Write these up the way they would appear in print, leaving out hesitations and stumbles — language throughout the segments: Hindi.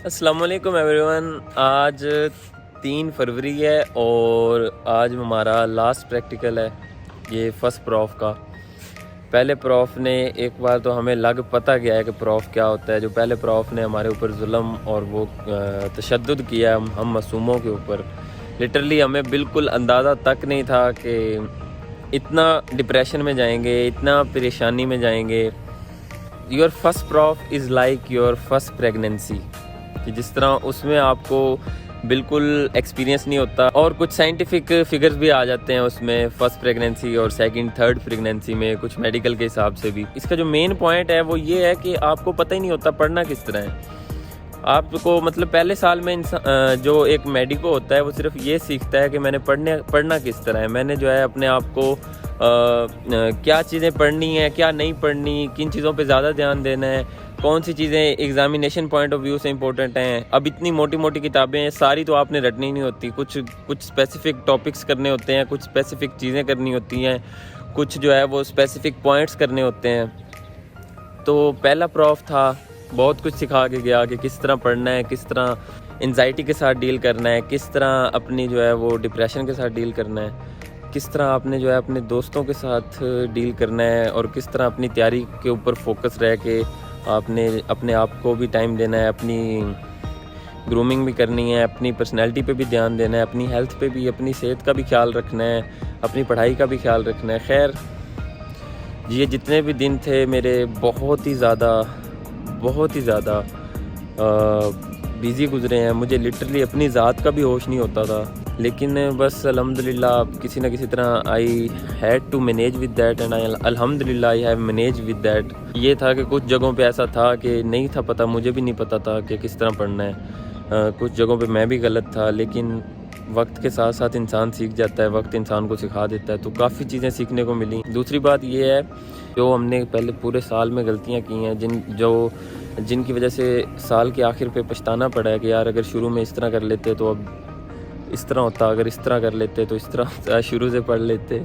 अस्सलाम वालेकुम एवरीवन। आज 3 फरवरी है और आज हमारा लास्ट प्रैक्टिकल है ये फर्स्ट प्रॉफ का। पहले प्रॉफ ने एक बार तो हमें लग पता गया है कि प्रॉफ क्या होता है। जो पहले प्रॉफ ने हमारे ऊपर जुल्म और वो तशद्दुद किया हम मासूमों के ऊपर। लिटरली हमें बिल्कुल अंदाज़ा तक नहीं था कि इतना डिप्रेशन में जाएंगे, इतना परेशानी में जाएंगे। Your first prof is like your first pregnancy, कि जिस तरह उसमें आपको बिल्कुल एक्सपीरियंस नहीं होता और कुछ साइंटिफिक फिगर्स भी आ जाते हैं उसमें, फर्स्ट प्रेगनेंसी और सेकंड थर्ड प्रेगनेंसी में, कुछ मेडिकल के हिसाब से भी। इसका जो मेन पॉइंट है वो ये है कि आपको पता ही नहीं होता पढ़ना किस तरह है। आपको मतलब पहले साल में जो एक मेडिको होता है वो सिर्फ ये सीखता है कि मैंने पढ़ना किस तरह है, मैंने जो है अपने आप को क्या चीज़ें पढ़नी है, क्या नहीं पढ़नी, किन चीज़ों पे ज़्यादा ध्यान देना है, कौन सी चीज़ें एग्जामिनेशन पॉइंट ऑफ व्यू से इंपॉर्टेंट हैं। अब इतनी मोटी मोटी किताबें हैं, सारी तो आपने रटनी नहीं होती। कुछ स्पेसिफिक टॉपिक्स करने होते हैं, कुछ स्पेसिफिक चीज़ें करनी होती हैं, कुछ जो है वो स्पेसिफिक पॉइंट्स करने होते हैं। तो पहला प्रॉफ था, बहुत कुछ सिखा के गया कि किस तरह पढ़ना है, किस तरह एंजाइटी के साथ डील करना है, किस तरह अपनी जो है वो डिप्रेशन के साथ डील करना है, किस तरह आपने जो है अपने दोस्तों के साथ डील करना है और किस तरह अपनी तैयारी के ऊपर फोकस रह के आपने अपने आप को भी टाइम देना है, अपनी ग्रूमिंग भी करनी है, अपनी पर्सनैलिटी पे भी ध्यान देना है, अपनी हेल्थ पे भी, अपनी सेहत का भी ख्याल रखना है, अपनी पढ़ाई का भी ख्याल रखना है। खैर ये जितने भी दिन थे मेरे बहुत ही ज़्यादा बिज़ी गुजरे हैं। मुझे लिटरली अपनी ज़ात का भी होश नहीं होता था, लेकिन बस अल्हम्दुलिल्लाह किसी न किसी तरह I had to manage with that and I अल्हम्दुलिल्लाह I have manage with that. ये था कि कुछ जगहों पे ऐसा था कि नहीं था पता, मुझे भी नहीं पता था कि किस तरह पढ़ना है। कुछ जगहों पे मैं भी गलत था, लेकिन वक्त के साथ साथ इंसान सीख जाता है, वक्त इंसान को सिखा देता है। तो काफ़ी चीज़ें सीखने को मिली। दूसरी बात ये है, जो हमने पहले पूरे साल में गलतियाँ की हैं, जिनकी वजह से साल के आखिर पे पछताना पड़ा है कि यार अगर शुरू में इस तरह कर लेते तो अब इस तरह होता, अगर इस तरह कर लेते तो इस तरह शुरू से पढ़ लेते।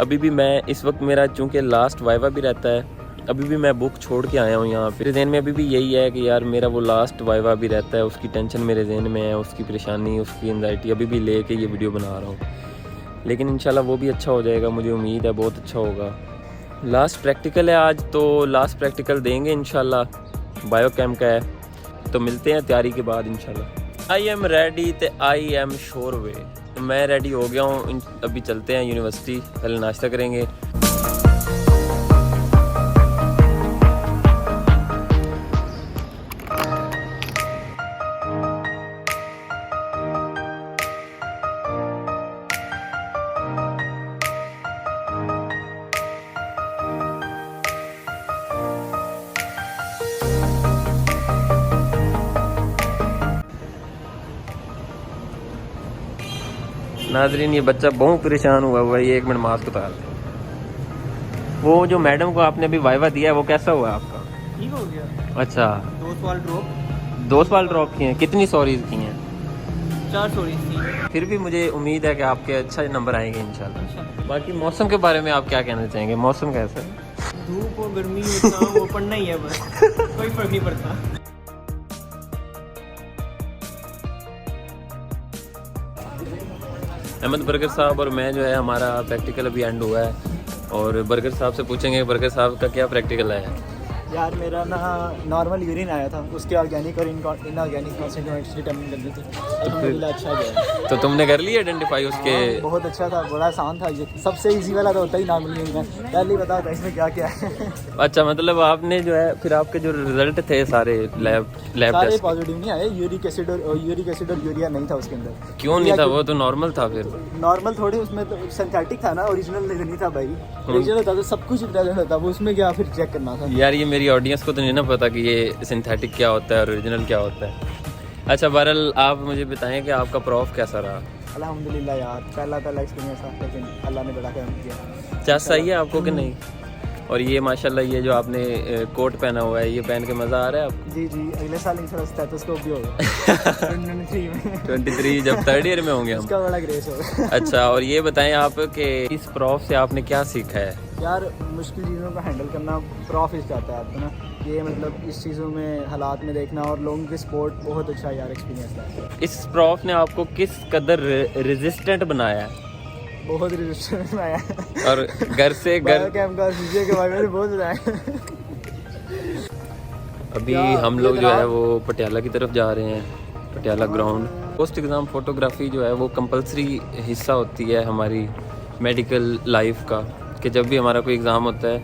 अभी भी मैं इस वक्त मेरा चूँकि लास्ट वाइवा भी रहता है, अभी भी मैं बुक छोड़ के आया हूँ यहाँ। फिर जहन में अभी भी यही है कि यार मेरा वो लास्ट वाइवा भी रहता है, उसकी टेंशन मेरे जहन में है, उसकी परेशानी, उसकी एंजाइटी अभी भी ले के ये वीडियो बना रहा हूँ। लेकिन इंशाल्लाह वो भी अच्छा हो जाएगा, मुझे उम्मीद है बहुत अच्छा होगा। लास्ट प्रैक्टिकल है आज, तो लास्ट प्रैक्टिकल देंगे इंशाल्लाह, बायोकेम का है। तो मिलते हैं तैयारी के बाद इंशाल्लाह। आई एम रेडी तो आई एम श्योर वे। तो मैं रेडी हो गया हूँ, अभी चलते हैं यूनिवर्सिटी, पहले नाश्ता करेंगे। नाजरीन ये बच्चा बहुत परेशान हुआ है, ये 1 मिनट मास्क उतार दे। वो जो मैडम को आपने अभी वाइवा दिया है वो कैसा हुआ आपका? ठीक हो गया। अच्छा, 2 सवाल ड्रॉप किए हैं। कितनी सॉरीज की हैं? 4 सॉरी थी। फिर भी मुझे उम्मीद है कि आपके अच्छा नंबर आएंगे इंशाल्लाह। बाकी मौसम के बारे में आप क्या कहना चाहेंगे? मौसम कैसा है? धूप और गर्मी इतना वो पढ़ना ही है बस, कोई फर्क नहीं पड़ता। अहमद बर्गर साहब और मैं जो है, हमारा प्रैक्टिकल अभी एंड हुआ है और बर्गर साहब से पूछेंगे बर्गर साहब का क्या प्रैक्टिकल है। यार मेरा ना नॉर्मल यूरिन आया था, उसके ऑर्गेनिक और इनऑर्गेनिक कॉन्स्टिट्यूएंट्स डिटरमाइन करनी थी। अल्हम्दुलिल्लाह अच्छा गया। तो तुमने कर लिया आइडेंटिफाई उसके? बहुत अच्छा था, बड़ा आसान था। ये सबसे इजी वाला तो होता ही नॉर्मल यूरिन है, पहले ही बता था इसमें क्या क्या है। अच्छा, मतलब आपने जो है फिर आपके जो रिजल्ट थे सारे लैब सारे टेस्ट पॉजिटिव नहीं आए। यूरिक एसिड और यूरिया नहीं था उसके अंदर। क्यों नहीं था? वो तो नॉर्मल था। फिर नॉर्मल थोड़े उसमें तो सिंथेटिक था ना, ओरिजिनल नहीं था भाई। ओरिजिनल था तो सब कुछ प्रेजेंट होता, वो उसमें क्या फिर चेक करना था। यार ये मेरी ऑडियंस को तो नहीं ना पता कि ये सिंथेटिक क्या होता है और ओरिजिनल क्या होता है। अच्छा बहरहाल आप मुझे बताएं कि आपका प्रॉफ कैसा रहा? अल्हम्दुलिल्लाह यार, पहला एक्सपीरियंस था, लेकिन अल्लाह ने बड़ा काम किया। चाय सही है आपको कि नहीं? और ये माशाल्लाह ये जो आपने कोट पहना हुआ है, ये पहन के मज़ा आ रहा है आपको? जी जी, अगले साल इंशाल्लाह स्टेथोस्कोप भी होगा 23 में 23 जब थर्ड ईयर में होंगे हम। उसका बड़ा ग्रेस होगा। अच्छा, और ये बताएं आप कि इस प्रॉफ से आपने क्या सीखा है? यार मुश्किल चीज़ों को हैंडल करना प्रॉफ इस जाता है आपको ना, ये मतलब इस चीज़ों में हालात में देखना और लोगों की सपोर्ट बहुत अच्छा यार एक्सपीरियंस था। इस प्रॉफ ने आपको किस कदर रेजिस्टेंट बनाया है? बहुत रेजिस्टेंस आया और घर से घर कैमरा शीशे के बारे में बहुत ज़्यादा। अभी हम लोग जो है वो पटियाला की तरफ जा रहे हैं, Patiala ground. Post exam photography जो है वो कंपलसरी हिस्सा होती है हमारी मेडिकल लाइफ का, कि जब भी हमारा कोई एग्ज़ाम होता है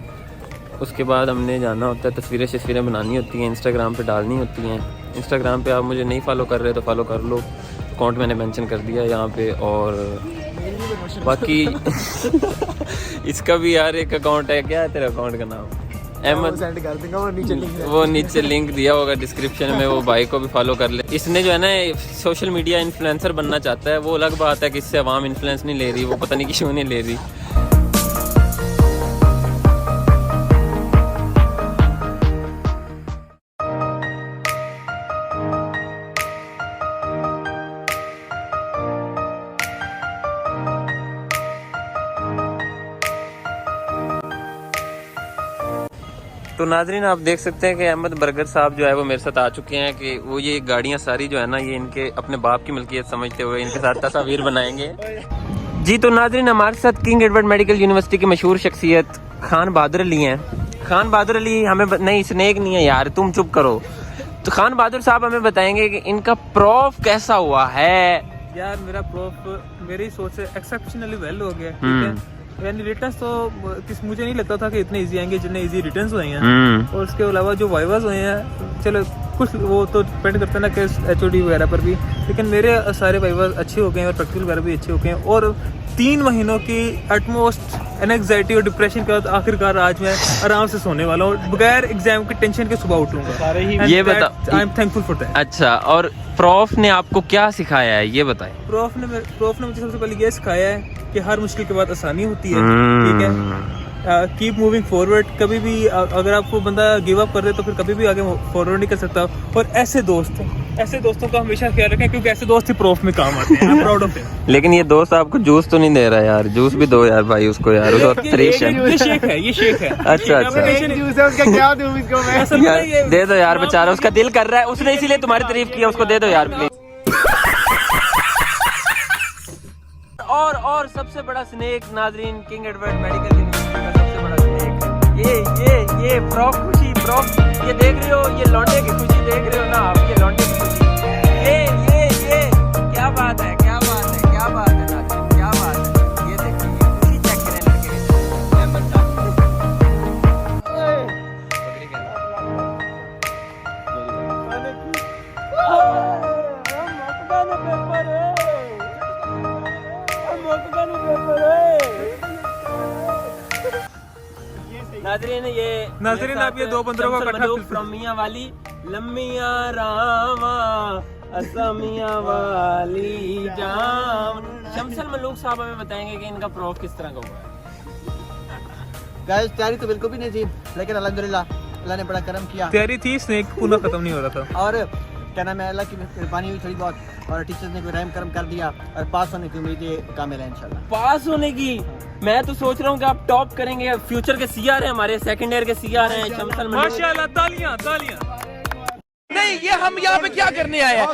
उसके बाद हमने जाना होता है, तस्वीरें बनानी होती हैं, इंस्टाग्राम पे डालनी होती हैं। इंस्टाग्राम पे आप मुझे नहीं फॉलो कर रहे तो फॉलो कर लो, अकाउंट मैंने मेंशन कर दिया यहाँ पे। और बाकी इसका भी यार एक अकाउंट है, क्या है तेरा अकाउंट का नाम? अहमद। सेंड कर दूंगा, वो नीचे लिंक दिया होगा डिस्क्रिप्शन में, वो भाई को भी फॉलो कर ले। इसने जो है ना सोशल मीडिया इन्फ्लुएंसर बनना चाहता है, वो अलग बात है कि इससे आवाम इन्फ्लुएंस नहीं ले रही, वो पता नहीं क्यों नहीं ले रही। तो नाजरीन आप देख सकते हैं कि अहमद बर्गर साहब जो है वो मेरे साथ आ चुके हैं, कि वो ये गाड़ियां सारी जो है ना ये इनके अपने बाप की मिल्कियत समझते हुए इनके साथ तस्वीर बनाएंगे। जी तो नाजरीन हमारे साथ किंग एडवर्ड मेडिकल यूनिवर्सिटी की मशहूर शख्सियत खान बहादुर अली हैं। खान बहादुर अली हमें नहीं, स्नेक नहीं है यार, तुम चुप करो। तो खान बहादुर साहब हमें बताएंगे कि इनका प्रॉफ कैसा हुआ है। यार मेरा प्रॉफ मेरी सोच से एक्सेप्शनली वेल हो गया, ठीक है। यानी रिटर्न्स तो मुझे नहीं लगता था कि इतने इजी आएंगे जितने इजी रिटर्न्स हुए हैं। और उसके अलावा जो वाइवास हुए हैं, चलो कुछ वो तो डिपेंड करता है ना कि HOD वगैरह पर भी, लेकिन मेरे सारे वाइवास अच्छे हो गए हैं और प्रैक्टिकल वगैरह भी अच्छे हो गए हैं। और 3 महीनों की एटमोस्ट एंजाइटी और डिप्रेशन के बाद आखिरकार आज मैं आराम से सोने वाला हूँ, बगैर एग्जाम के टेंशन के सुबह उठूंगा। ये बता, I am thankful for that. अच्छा, और प्रॉफ ने आपको क्या सिखाया है ये बताएं। प्रॉफ ने मुझे सबसे पहले ये सिखाया है कि हर मुश्किल के बाद आसानी होती है, ठीक है। कीप मूविंग फॉरवर्ड, कभी भी अगर आपको बंदा गिव अप कर दे तो फिर कभी भी आगे फॉरवर्ड नहीं कर सकता। और ऐसे दोस्तों का हमेशा ख्याल रखें, क्योंकि ऐसे दोस्त ही प्रॉफ में काम आते हैं। I am proud of him. लेकिन ये दोस्त आपको जूस तो नहीं दे रहा यार, जूस भी दो यार भाई उसको यार, उसको ये शेक है। अच्छा जूस है उसका, क्या दूं इसको मैं? यार दे दो यार, बेचारा उसका दिल कर रहा है, उसने इसीलिए तुम्हारी तारीफ किया, उसको दे दो यार प्लीज। और सबसे बड़ा स्नेक नाजरीन किंग एडवर्ड मेडिकल यूनिवर्सिटी का सबसे बड़ा स्नेक ये प्रॉफ खुशी, प्रॉफ ये देख रहे हो, ये लौंडे की खुशी देख रहे हो ना आप, ये लौंडे की खुशी, ये क्या बात है, क्या बात है, क्या बात है नाजरीन, क्या बात है। ये देखिए ये खुशी चेक करें लड़के नाजरीन आप ये 2 बंदरों का इकट्ठा फ्रॉम मियां वाली लम्मिया रामा असमिया वाली जाम। शमसल मलूक साहब हमें बताएंगे कि इनका प्रॉफ किस तरह का हुआ है। गाइस तैयारी तो बिल्कुल भी नहीं थी, लेकिन अल्हम्दुलिल्लाह अल्लाह ने बड़ा करम किया। तैयारी थी, स्नेक पूरा खत्म नहीं हो रहा था। और क्या नाम है, अल्लाह की मेहरबानी हुई थोड़ी बहुत, और टीचर्स ने कोई रहम करम कर दिया, और पास होने की उम्मीद कामिल है इंशाल्लाह। पास होने की मैं तो सोच रहा हूँ कि आप टॉप करेंगे, फ्यूचर के CR हैं हमारे, सेकंड ईयर के CR हैं शमसल मलूक। माशाल्लाह, तालियां। नहीं, ये हम यहाँ पे क्या करने आए हैं?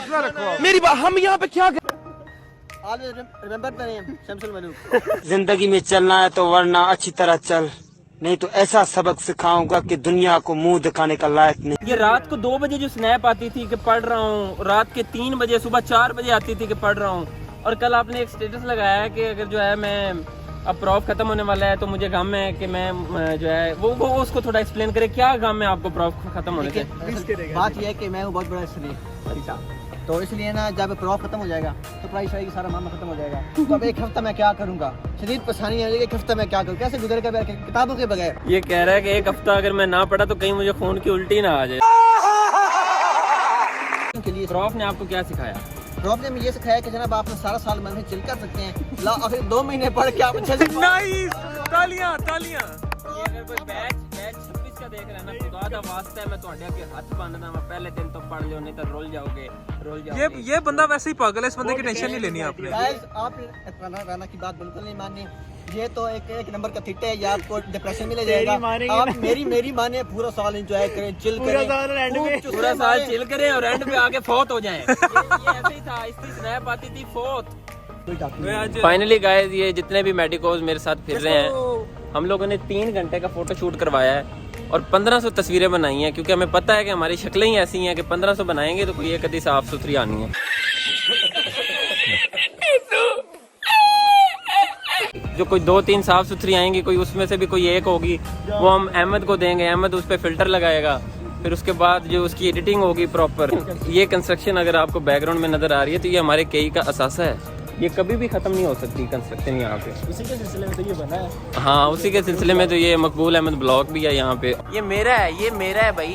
मेरी बात, हम यहाँ पे क्या रिमेंबर द नेम शमसल मलूक। जिंदगी में चलना है तो वरना अच्छी तरह चल, नहीं तो ऐसा सबक सिखाऊंगा कि दुनिया को मुंह दिखाने का लायक नहीं। ये रात को 2 बजे जो स्नैप आती थी कि पढ़ रहा हूँ, रात के 3 बजे, सुबह 4 बजे आती थी कि पढ़ रहा हूँ। और कल आपने एक स्टेटस लगाया है कि अगर जो है मैं अब प्रॉफ खत्म होने वाला है तो मुझे गम है कि मैं जो है वो उसको थोड़ा एक्सप्लेन करे, क्या गम है आपको प्रॉफ खत्म होने से? बात यह है कि मैं हूँ बहुत बड़ा स्नेक, तो इसलिए ना जब प्रॉफ खत्म हो जाएगा तो पढ़ाई शढ़ाई सारा मामला खत्म हो जाएगा। तो अब एक हफ्ता मैं क्या करूँगा, शदीद परेशानी है, एक हफ्ता मैं क्या करूँ, कैसे गुजरेगा बैठ के किताबों के बगैर। ये कह रहा है कि एक हफ्ता अगर मैं ना पढ़ा तो कहीं मुझे खून की उल्टी ना आ जाए। प्रॉफ ने आपको क्या सिखाया? प्रॉफ ने मुझे सिखाया कि जनाब आप सारा साल मन में चिल कर सकते हैं, ला आखिर 2 महीने पढ़ के आप अच्छे से नाइस, तालियां। कोई बैच 26 का देख रहा है ना, खुदा दा वास्ता है मैं ਤੁਹਾਡੇ ਅੱਗੇ हथ ਬੰਨਦਾ मैं पहले दिन तो पढ़ लो, नहीं तो रोल जाओगे। ये बंदा वैसे ही पागल है, इस बंदे की टेंशन नहीं लेनी आपने। गाइस आप राना की बात बिल्कुल नहीं माननी, ये तो एक नंबर का थिट्टे है, ये आपको डिप्रेशन में ले जाएगा। आप मेरी माने, पूरा साल एंजॉय करें, चिल करें, पूरा साल चिल करें और एंड पे आके फौत हो जाएं। ये ऐसे ही था, इसकी स्नैप आती थी फौत। फाइनली गाइस ये जितने भी मेडिकोज मेरे साथ फिर रहे हैं, हम लोगों ने 3 घंटे का फोटो शूट करवाया है और 1500 तस्वीरें बनाई हैं, क्योंकि हमें पता है कि हमारी शक्लें ही ऐसी हैं कि 1500 बनाएंगे तो कोई एक आधी साफ सुथरी आनी है। जो कोई 2-3 साफ सुथरी आएंगी, कोई उसमें से भी कोई एक होगी, वो हम अहमद को देंगे, अहमद उस पर फिल्टर लगाएगा, फिर उसके बाद जो उसकी एडिटिंग होगी प्रॉपर। ये कंस्ट्रक्शन अगर आपको बैकग्राउंड में नजर आ रही है तो ये हमारे केई का असासा है, ये कभी भी खत्म नहीं हो सकती कंस्ट्रक्शन यहाँ पे। उसी के सिलसिले में तो ये बना है। हाँ, उसी के सिलसिले में तो ये मकबूल अहमद ब्लॉक भी है यहाँ पे। ये मेरा है भाई,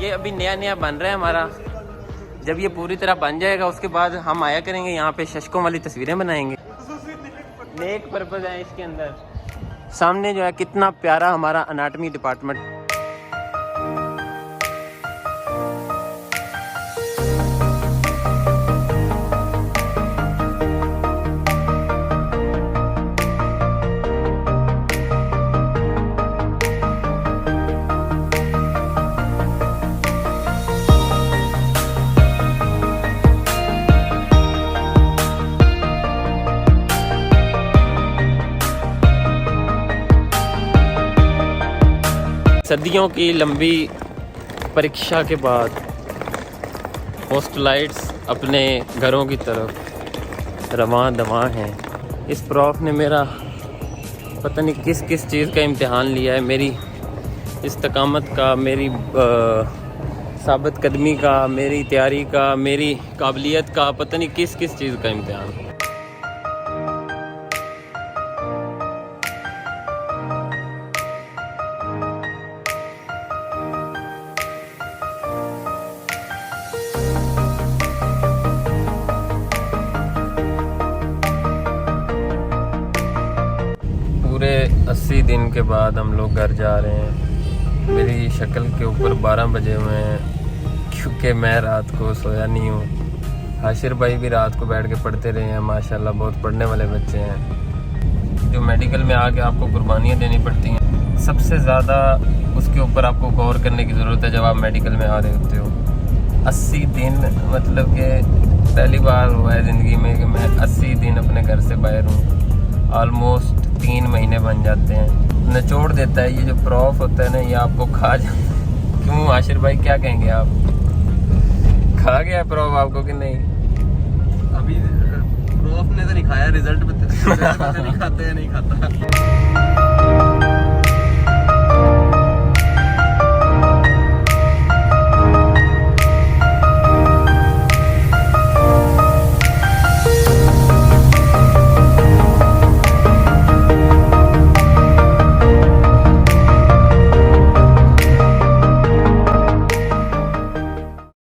ये अभी नया बन रहा है हमारा। जब ये पूरी तरह बन जाएगा उसके बाद हम आया करेंगे यहाँ पे, शशकों वाली तस्वीरें बनाएंगे। नेक पर्पज है इसके अंदर। सामने जो है कितना प्यारा हमारा अनाटमी डिपार्टमेंट। सदियों की लंबी परीक्षा के बाद होस्टलाइट्स अपने घरों की तरफ रवां दवां हैं। इस प्रॉफ ने मेरा पता नहीं किस चीज़ का इम्तिहान लिया है, मेरी इस्तकामत का, मेरी साबित कदमी का, मेरी तैयारी का, मेरी काबिलियत का, पता नहीं किस चीज़ का इम्तिहान। पूरे 80 दिन के बाद हम लोग घर जा रहे हैं। मेरी शक्ल के ऊपर 12 बजे हुए हैं, क्योंकि मैं रात को सोया नहीं हूँ। हाशिर भाई भी रात को बैठ के पढ़ते रहे हैं, माशाल्लाह बहुत पढ़ने वाले बच्चे हैं। जो मेडिकल में आके आपको कुर्बानियाँ देनी पड़ती हैं, सबसे ज़्यादा उसके ऊपर आपको गौर करने की ज़रूरत है जब आप मेडिकल में आ रहे होते हो। 80 दिन मतलब कि पहली बार हुआ है ज़िंदगी में कि मैं 80 दिन अपने घर से बाहर हूँ। ऑलमोस्ट 3 महीने बन जाते हैं। निचोड़ देता है ये जो प्रॉफ होता है ना, ये आपको खा जाता है। क्यों आशिर भाई क्या कहेंगे आप? खा गया प्रॉफ आपको कि नहीं? अभी प्रॉफ ने तो नहीं खाया, रिजल्ट में नहीं खाते हैं, नहीं खाता।